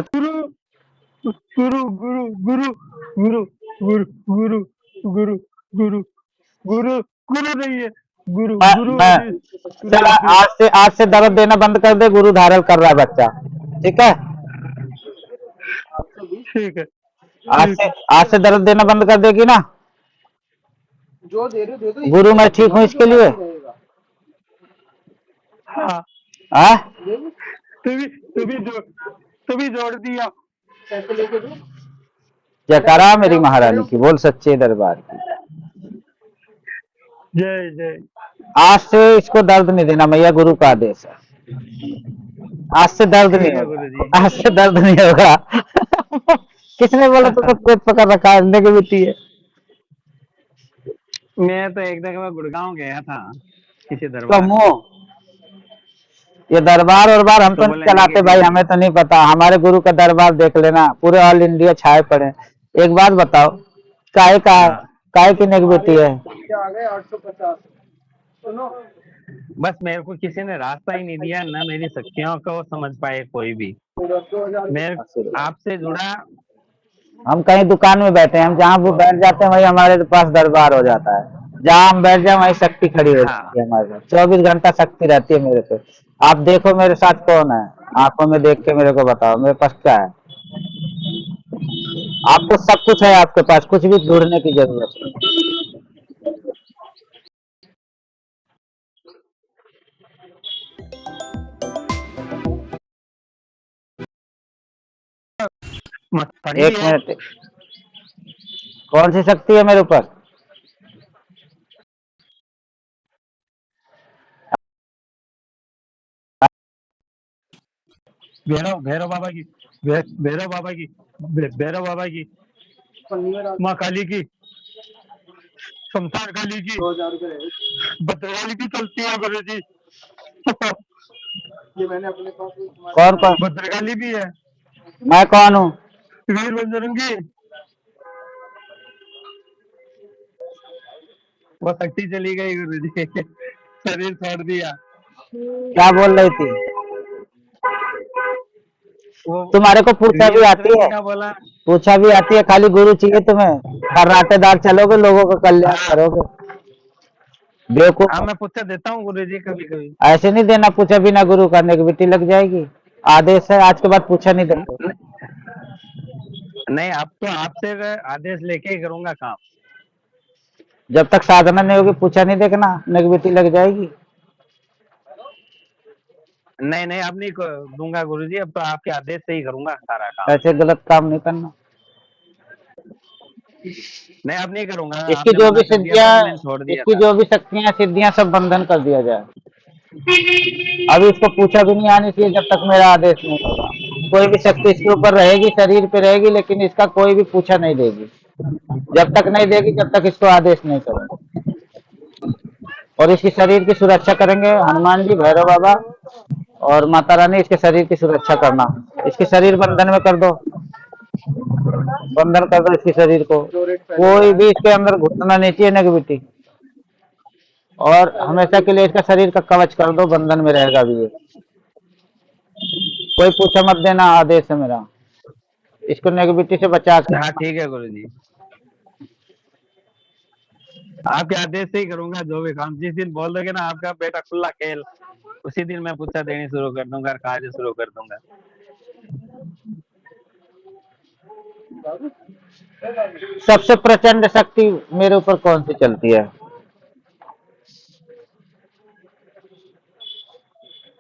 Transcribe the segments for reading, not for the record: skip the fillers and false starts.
गुरु गुरु गुरु गुरु गुरु गुरु गुरु गुरु गुरु गुरु गुरु नहीं है, गुरु गुरु मैं गुरु चला, आज से दर्द देना बंद कर दे। गुरु धारण कर रहा है बच्चा, ठीक है। ठीक है। आज से दर्द देना बंद कर देगी ना। जो दे रहे दे दो, गुरु मैं ठीक हूँ इसके लिए। हाँ हाँ तभी जोड़ दिया। पैसे लेके दो। जयकारा मेरी महारानी की, बोल सच्चे दरबार की। जय जय। आज से इसको दर्द नहीं देना मैया, गुरु का आदेश है। आज से दर्द नहीं होगा, आज से दर्द नहीं होगा। किसने बोला तो पेट पकड़ रखा है, नेगेटिविटी है। मैं तो एक जगह गुड़गांव गया था किसी दरबार। ये दरबार और बार हम तो नहीं चलाते भाई, हमें तो नहीं पता। हमारे गुरु का दरबार देख लेना, पूरे ऑल इंडिया छाए पड़े। एक बात बताओ, काय की नेगेटिविटी है? क्या आ गए 850। सुनो, बस मेरे को किसी ने रास्ता ही नहीं दिया, ना मेरी शक्तियों को समझ पाए कोई भी। मैं आपसे जुड़ा। हम कहीं दुकान में बैठे हैं, हम जहाँ वो बैठ जाते हैं वही हमारे पास दरबार हो जाता है। जहाँ हम बैठ जाए वही शक्ति खड़ी हो जाती है हमारे साथ। 24 घंटा शक्ति रहती है मेरे पे। आप देखो मेरे साथ कौन है, आंखों में देख के मेरे को बताओ मेरे पास क्या है। आपको सब कुछ है, आपके पास कुछ भी ढूंढने की जरूरत नहीं। एक मिनट, कौन सी शक्ति है मेरे ऊपर? भैरव बाबा की, भैरव बाबा की, भैरव बाबा की, माँ काली की, शमशान काली की, 2000 रुपए भद्रकाली की चलती है गुरु जी। ये मैंने अपने पास। कौन कौन? भद्रकाली भी है। मैं कौन हूँ? वीर बजरंगी। वो शक्ति चली गई गुरु जी, शरीर छोड़ दिया। क्या बोल रही थी? तुम्हारे को पूछा भी आती है? पूछा भी आती है? खाली गुरु चाहिए तुम्हें, कर्राटेदार चलोगे, लोगों का कल्याण करोगे। बेवकूफ। मैं पूछा देता हूँ गुरु जी कभी कभी। ऐसे नहीं देना, पूछा बिना गुरु का, नेगेटिविटी लग जाएगी। आदेश है, आज के बाद पूछा नहीं देंगे। नहीं, अब तो आपसे आदेश लेके ही करूंगा काम। जब तक साधना नहीं होगी पूछा नहीं देखना, नेगेटिविटी लग जाएगी। नहीं नहीं, अब नहीं दूंगा गुरुजी, अब तो आपके आदेश से ही करूंगा सारा काम। ऐसे गलत काम नहीं करना। नहीं, अब नहीं करूंगा। इसकी जो भी सिद्धियां, इसकी जो भी शक्तियां सिद्धियां सब बंधन कर दिया जाए। अभी इसको पूछा भी नहीं आनी चाहिए जब तक मेरा आदेश नहीं होगा। कोई भी शक्ति इसके ऊपर रहेगी, शरीर पे रहेगी, लेकिन इसका कोई भी पूछा नहीं देगी। जब तक नहीं देगी जब तक इसको आदेश नहीं करेंगे। और इसकी शरीर की सुरक्षा करेंगे हनुमान जी, भैरव बाबा और माता रानी। इसके शरीर की सुरक्षा करना, इसके शरीर बंधन में कर दो, बंधन कर दो इसके शरीर को। कोई भी इसके अंदर घुसना नहीं चाहिए नेगेटिविटी। और हमेशा के लिए इसका शरीर का कवच कर दो, बंधन में रहेगा भी ये। कोई पूछा मत देना, आदेश है मेरा। इसको नेगेटिविटी से बचा के। हाँ ठीक है गुरुजी, आपके आदेश से ही करूंगा जो भी काम। जिस दिन बोल दोगे ना आपका बेटा खुला खेल, उसी दिन मैं पूछा देनी शुरू कर दूंगा, कार्य शुरू कर दूंगा। सबसे प्रचंड शक्ति मेरे ऊपर कौन सी चलती है?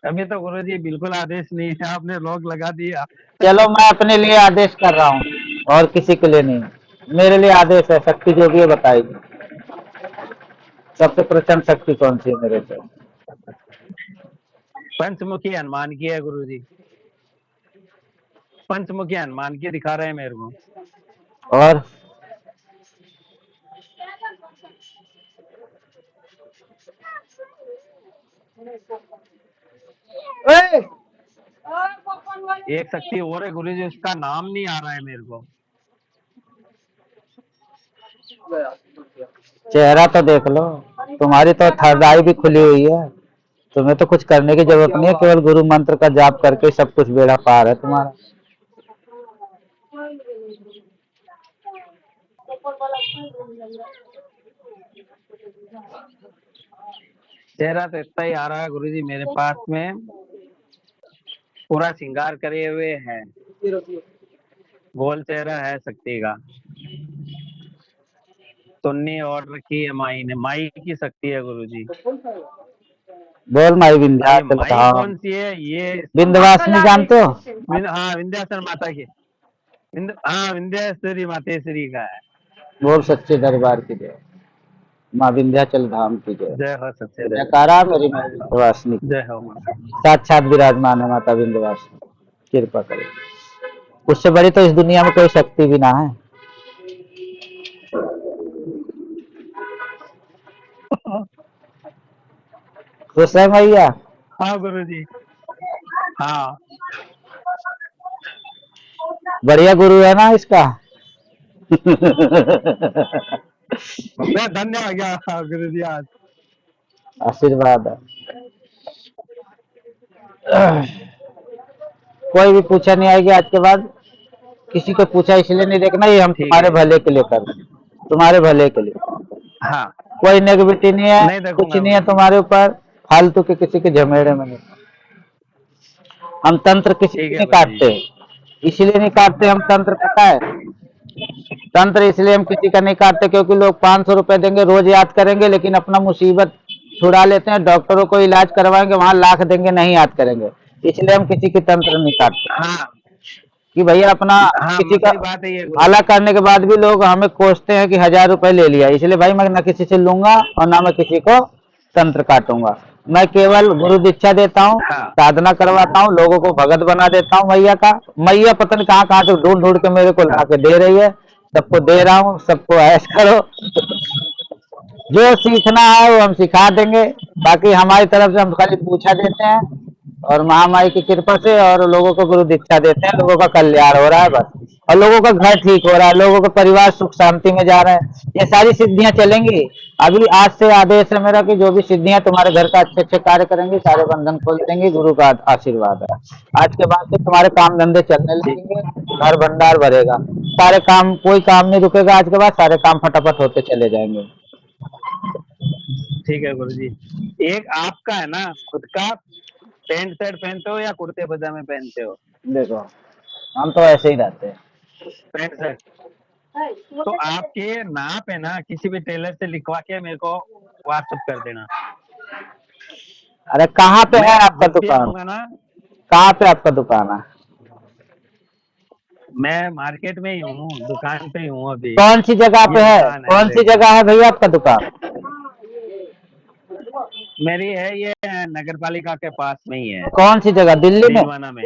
अभी तो गुरुजी बिल्कुल आदेश नहीं है, आपने लॉक लगा दिया। चलो मैं अपने लिए आदेश कर रहा हूँ और किसी के लिए नहीं। मेरे लिए आदेश है, शक्ति जो भी है बताएगी। सबसे प्रचंड शक्ति कौन सी है मेरे से? पंचमुखी हनुमान की है गुरुजी, पंचमुखी हनुमान की दिखा रहे हैं मेरे को। और एक शक्ति और है गुरुजी, उसका नाम नहीं आ रहा है मेरे को। चेहरा तो देख लो, तुम्हारी तो थर्ड आई भी खुली हुई है। तुम्हें तो कुछ करने की जरूरत नहीं है, केवल गुरु मंत्र का जाप करके सब कुछ बेड़ा पार है तुम्हारा। चेहरा तो इतना ही आ रहा है गुरुजी मेरे पास में, पूरा श्रृंगार करे हुए है, गोल चेहरा है शक्ति का। सुन्नी और रखी है माई ने, माई की शक्ति है गुरुजी। बोल माई ये विंध्याचल माई धाम कौन सी है ये? विंध्यवासिनी जानते हो? हाँ विंध्याचल माता की, हाँ विंध्याचली मातेश्वरी का है। बोल सच्चे दरबार की जय, माँ विंध्याचल धाम की जय। जय हो सच्चे दरबार, जयकारा मेरी माँ विंध्यवासिनी की। जय हो माता। साक्षात विराजमान है माता विंध्यवासिनी, कृपा करे। उससे बड़ी तो इस दुनिया में कोई शक्ति भी ना है। खुश है भैया? हाँ गुरुजी, हाँ बढ़िया गुरु है ना इसका। मैं धन्य हो गया गुरुजी आज। आशीर्वाद है। कोई भी पूछा नहीं आएगी आज के बाद, किसी को पूछा इसलिए नहीं देखना, ये हम ठीक तुम्हारे है, भले के लिए कर रहे हैं, तुम्हारे भले के लिए। हाँ कोई नेगेटिविटी नहीं है, नहीं कुछ देखूंगा नहीं है गुरुजी। तुम्हारे ऊपर, फालतू के किसी के झमेड़े में नहीं। हम तंत्र किसी ठीक की है नहीं गुरुजी। काटते, इसलिए नहीं काटते हम तंत्र, पता है? तंत्र इसलिए हम किसी का नहीं काटते क्योंकि लोग 500 रुपए देंगे, रोज याद करेंगे, लेकिन अपना मुसीबत छुड़ा लेते हैं। डॉक्टरों को इलाज करवाएंगे, वहां लाख देंगे, नहीं याद करेंगे। इसलिए हम किसी की तंत्र नहीं काटते हाँ कि भैया अपना हाँ किसी का सही बात है ये आला गुरुजी। करने के बाद भी लोग हमें कोसते हैं कि 1000 रुपए ले लिया। इसलिए भाई मैं ना किसी से लूंगा और ना मैं किसी को तंत्र काटूंगा। मैं केवल गुरु दीक्षा देता हूँ, हाँ साधना करवाता हूँ, लोगों को भगत बना देता हूँ मैया का। मैया पता नहीं कहाँ कहाँ से ढूंढ ढूंढ के मेरे को ला के दे रही है, सबको दे रहा हूँ, सबको ऐश करो। जो सीखना है वो हम सिखा देंगे, बाकी हमारी तरफ से हम खाली पूछा देते हैं और महामाई की कृपा से, और लोगों को गुरु दीक्षा देते हैं, लोगों का कल्याण हो रहा है बस। और लोगों का घर ठीक हो रहा है, लोगों का परिवार सुख शांति में जा रहे हैं। ये सारी सिद्धियां चलेंगी। अभी आज से आदेश है मेरा कि जो भी सिद्धियां तुम्हारे घर का अच्छे अच्छे कार्य करेंगे, सारे बंधन खोल देंगे, गुरु का आशीर्वाद है। आज के बाद से तुम्हारे काम धंधे चलने ठीक, लगेंगे, घर भंडार भरेगा, सारे काम, कोई काम नहीं रुकेगा। आज के बाद सारे काम फटाफट होते चले जाएंगे। ठीक है गुरुजी। एक आपका है ना खुद का, पैंट शर्ट पहनते हो या कुर्ते पजामे पहनते हो? देखो हम तो ऐसे ही रहते हैं। Pant shirt. तो आपके नाप है ना, किसी भी टेलर से लिखवा के मेरे को व्हाट्सएप कर देना। अरे कहाँ पे है मैं आपका जब भी दुकान? आऊंगा ना, कहाँ पे आपका दुकान है? मैं मार्केट में ही हूँ, दुकान पे ही हूँ अभी। कौन सी जगह ये पे है? दुकान है कौन सी देखो, जगह है भैया आपका दुकान? मेरी है ये नगर पालिका के पास में ही है, कौन सी जगह, दिल्ली में? डीडवाना में।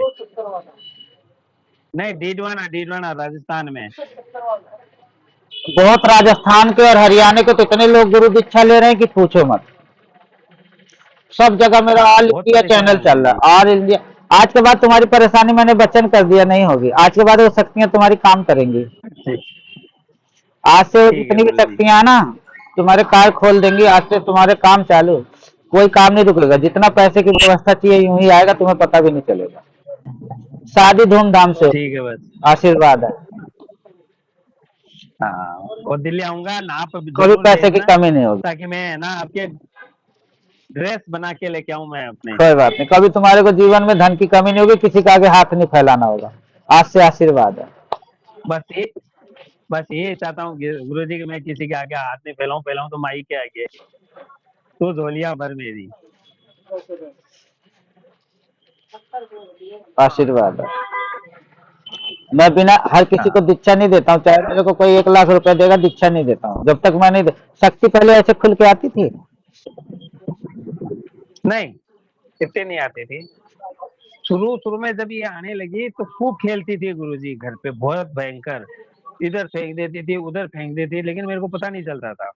नहीं, डीडवाना, डीडवाना राजस्थान में। बहुत राजस्थान के और हरियाणा के तो इतने लोग गुरु दीक्षा ले रहे हैं कि पूछो मत। सब जगह मेरा हाँ ऑल बहुत इंडिया चैनल परेशान है चल रहा गुरुजी। है, ऑल इंडिया। आज के बाद तुम्हारी परेशानी मैंने वचन कर दिया नहीं होगी। आज के बाद वो शक्तियां तुम्हारी काम करेंगी। ठीक, आज से ठीक है जितनी भी गुरुजी। शक्तियां हैं ना, तुम्हारे कार खोल देंगी। आज से तुम्हारे काम चालू, कोई काम नहीं रुकेगा। जितना पैसे की व्यवस्था चाहिए यूं ही आएगा, तुम्हें पता भी नहीं चलेगा। शादी धूमधाम से होगी, ठीक है बस। आशीर्वाद है। हाँ, और दिल्ली आऊंगा ना, आप कभी जरूर पैसे की भेजना, कमी नहीं होगी। ताकि मैं ना आपके ड्रेस बना के लेके आऊं मैं अपने। कोई बात नहीं, कभी तुम्हारे को जीवन में धन की कमी नहीं होगी, किसी का आगे हाथ नहीं फैलाना होगा। आज से आशीर्वाद है। बस ये बस ये चाहता हूँ गुरु जी कि मैं किसी के आगे हाथ नहीं फैलाऊं, फैलाऊं तो माई के आगे, तो झोलियां भर मेरी। आशीर्वाद है। मैं बिना हर किसी को हाँ दीक्षा नहीं देता हूँ, चाहे मेरे को कोई 1 लाख रुपए देगा, दीक्षा नहीं देता हूँ जब तक मैं नहीं शक्ति पहले ऐसे खुल के आती थी। नहीं, इतने नहीं आते थे। शुरू शुरू में जब ये आने लगी तो खूब खेलती थी गुरुजी घर पे, बहुत भयंकर। इधर फेंक देती थी, उधर फेंक देती थी, लेकिन मेरे को पता नहीं चलता था।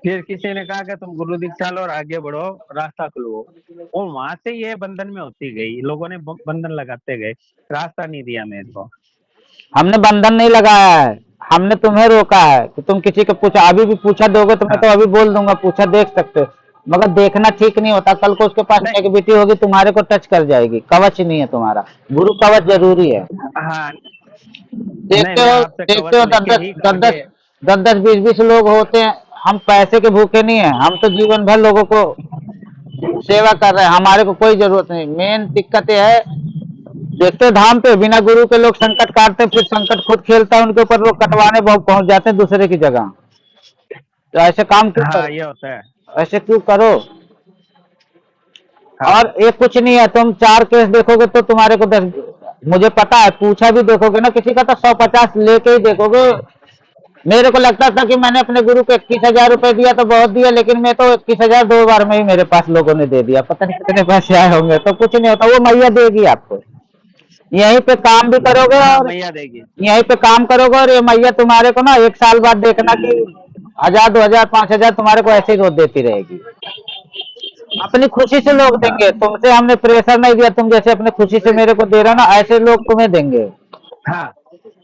फिर किसी ने कहा कि तुम गुरु दीक्षा लो और आगे बढ़ो, रास्ता खुलवाओ। और वहां से ये बंधन में होती गई, लोगों ने बंधन लगाते गए, रास्ता नहीं दिया मेरे को। हमने बंधन नहीं लगाया है, हमने तुम्हें रोका है कि तुम किसी को पूछा। अभी भी पूछा दोगे तो मैं हाँ तो अभी बोल दूंगा, पूछा देख सकते हो, मगर देखना ठीक नहीं होता। कल को उसके पास नहीं, नेगेटिविटी होगी, तुम्हारे को टच कर जाएगी। कवच नहीं है तुम्हारा, गुरु कवच जरूरी है। हाँ देखते मैं हो आपसे कवर देखते हो, लेके ही आगे। 10-10 20-20 लोग होते हैं। हम पैसे के भूखे नहीं है, हम तो जीवन भर लोगों को सेवा कर रहे हैं, हमारे को कोई जरूरत नहीं। मेन दिक्कत ये है, देखते हो धाम पे बिना गुरु के लोग संकट काटते हैं, फिर संकट खुद खेलता है उनके ऊपर, लोग कटवाने बहुत पहुंच जाते हैं दूसरे की जगह। तो ऐसे काम क्यों हाँ करो, ये होता है। ऐसे क्यों करो। हाँ और ये कुछ नहीं है, तुम 4 केस देखोगे तो तुम्हारे को 10, मुझे पता है, पूछा भी देखोगे ना किसी का तो 100-50 लेके ही देखोगे। मेरे को लगता था कि मैंने अपने गुरु को 21,000 रुपए दिया तो बहुत दिया, लेकिन मैं तो 21,000 2 बार में ही मेरे पास लोगों ने दे दिया, पता नहीं कितने पैसे आए होंगे। तो कुछ नहीं होता, वो मैया देगी आपको। यहीं पे काम भी करोगे हाँ और मैया देगी। यहीं पे काम करोगे, और ये मैया तुम्हारे को ना 1 साल बाद देखना कि 1,000 2,000 5,000 तुम्हारे को ऐसे ही रोज देती रहेगी। अपनी खुशी से लोग हाँ देंगे, तुमसे हमने प्रेशर नहीं दिया, तुम जैसे अपनी खुशी से मेरे को दे रहे हो ना, ऐसे लोग तुम्हें देंगे, हाँ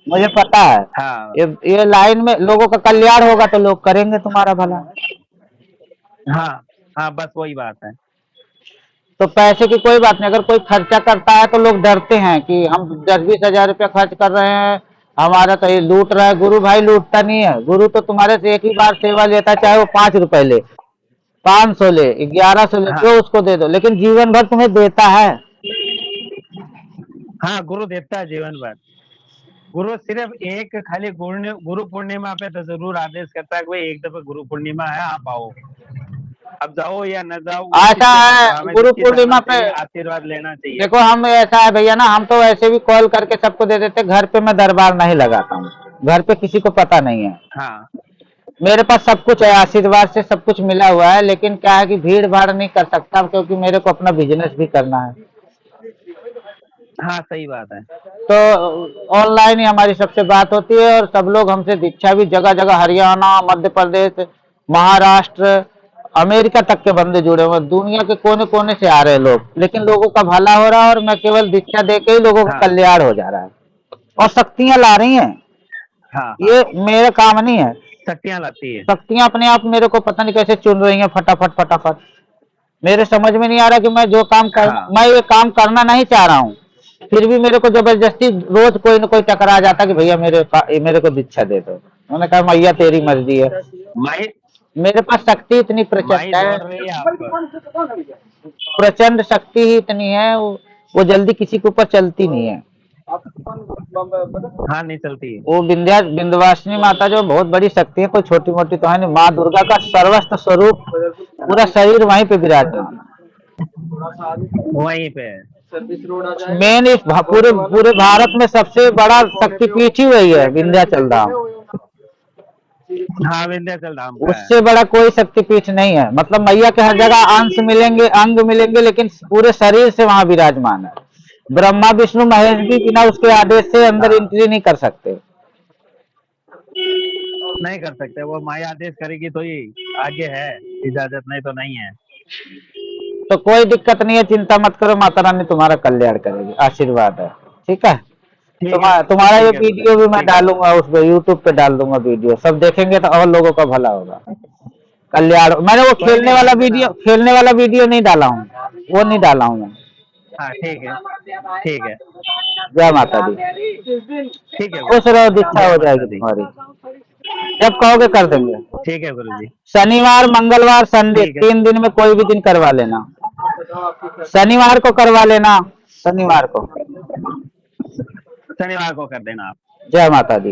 मुझे पता है। हाँ ये लाइन में लोगों का कल्याण होगा तो लोग करेंगे तुम्हारा भला। हाँ हाँ, बस वही बात है। तो पैसे की कोई बात नहीं, अगर कोई खर्चा करता है तो लोग डरते हैं कि हम 10-20 हजार रुपया खर्च कर रहे हैं, हमारा तो ये लूट रहा है। गुरु भाई लूटता नहीं है, गुरु तो तुम्हारे से एक ही बार सेवा लेता है, चाहे वो 5 रुपए ले, 500 ले, 1100 ले, हाँ जो उसको दे दो, लेकिन जीवन भर तुम्हें देता है। हाँ, गुरु देता है जीवन भर। गुरु सिर्फ एक खाली गुरु पूर्णिमा पे तो जरूर आदेश करता है कि भाई एक दफे गुरु पूर्णिमा है, आप आओ। अब जाओ या न जाओ वो ऐसा किसके है पास, हमें गुरु जिसके जाना पूर्णिमा पे, चाहिए, आशीर्वाद लेना चाहिए। देखो हम ऐसा है भैया ना, हम तो ऐसे भी कॉल करके सबको दे देते, घर पे मैं दरबार नहीं लगाता हूँ, घर पे किसी को पता नहीं है। हाँ मेरे पास सब कुछ है, आशीर्वाद से सब कुछ मिला हुआ है, लेकिन क्या है कि भीड़ भाड़ नहीं कर सकता, क्योंकि मेरे को अपना बिजनेस भी करना है। हाँ सही बात है। तो ऑनलाइन ही हमारी सबसे बात होती है, और सब लोग हमसे दीक्षा भी जगह जगह, हरियाणा, मध्य प्रदेश, महाराष्ट्र, अमेरिका तक के बंदे जुड़े हुए हैं, दुनिया के कोने कोने से आ रहे हैं लोग, लेकिन लोगों का भला हो रहा है, और मैं केवल दीक्षा दे के ही लोगों का हाँ कल्याण हो जा रहा है, और शक्तियां ला रही हैं। हाँ हाँ, ये मेरा काम नहीं है, शक्तियाँ लाती है। शक्तियां अपने आप मेरे को पता नहीं कैसे चुन रही हैं, फटाफट फटाफट। मेरे समझ में नहीं आ रहा कि मैं जो काम कर, हाँ मैं ये काम करना नहीं चाह रहा हूँ, फिर भी मेरे को जबरदस्ती रोज कोई न कोई टकरा जाता कि भैया मेरे को दीक्षा दे दो। मैंने कहा मैया तेरी मर्जी है, माई मेरे पास शक्ति इतनी माई प्रचंड है, दौड़ रही है आप पर। प्रचंड शक्ति ही इतनी है, वो जल्दी किसी के ऊपर चलती नहीं है। हाँ नहीं चलती है। वो विंध्यवासिनी माता जो बहुत बड़ी शक्ति है, कोई छोटी मोटी तो है नहीं, माँ दुर्गा का सर्वस्व स्वरूप, पूरा शरीर वहीं पे विराजमान वहीं पे है। है। मेन इस पूरे पूरे भारत में सबसे बड़ा शक्तिपीठ ही वही है, विंध्याचल धाम। हाँ विंध्याचल धाम का है। उससे बड़ा कोई शक्तिपीठ नहीं है, मतलब मैया के हर जगह अंश मिलेंगे, अंग मिलेंगे, लेकिन पूरे शरीर से वहां विराजमान है। ब्रह्मा विष्णु महेश भी बिना उसके आदेश से अंदर एंट्री नहीं कर सकते। नहीं कर सकते, वो माया आदेश करेगी तो ही आगे है इजाजत, नहीं तो नहीं है। तो कोई दिक्कत नहीं है, चिंता मत करो, माता रानी तुम्हारा कल्याण करेगी, आशीर्वाद है। ठीक है, ठीक है तुम्हारा ये ठीक है वीडियो भी मैं ठीक है। डालूंगा उस पे, यूट्यूब पे डाल दूंगा वीडियो, सब देखेंगे तो और लोगों का भला होगा, कल्याण। मैंने वो कोई नहीं, डाल देना। खेलने वाला वीडियो नहीं डाला हूँ, वो नहीं डाला हूँ मैं। हाँ ठीक है ठीक है जय माता दी, ठीक है खुश रहो, दीक्षा जय हो माता जाएगी दी। तुम्हारी, जब कहोगे कर देंगे। ठीक है गुरुजी। शनिवार मंगलवार संडे ठीक है 3 दिन में कोई भी दिन करवा लेना, शनिवार को करवा लेना, शनिवार को। शनिवार को कर देना आप। जय माता दी।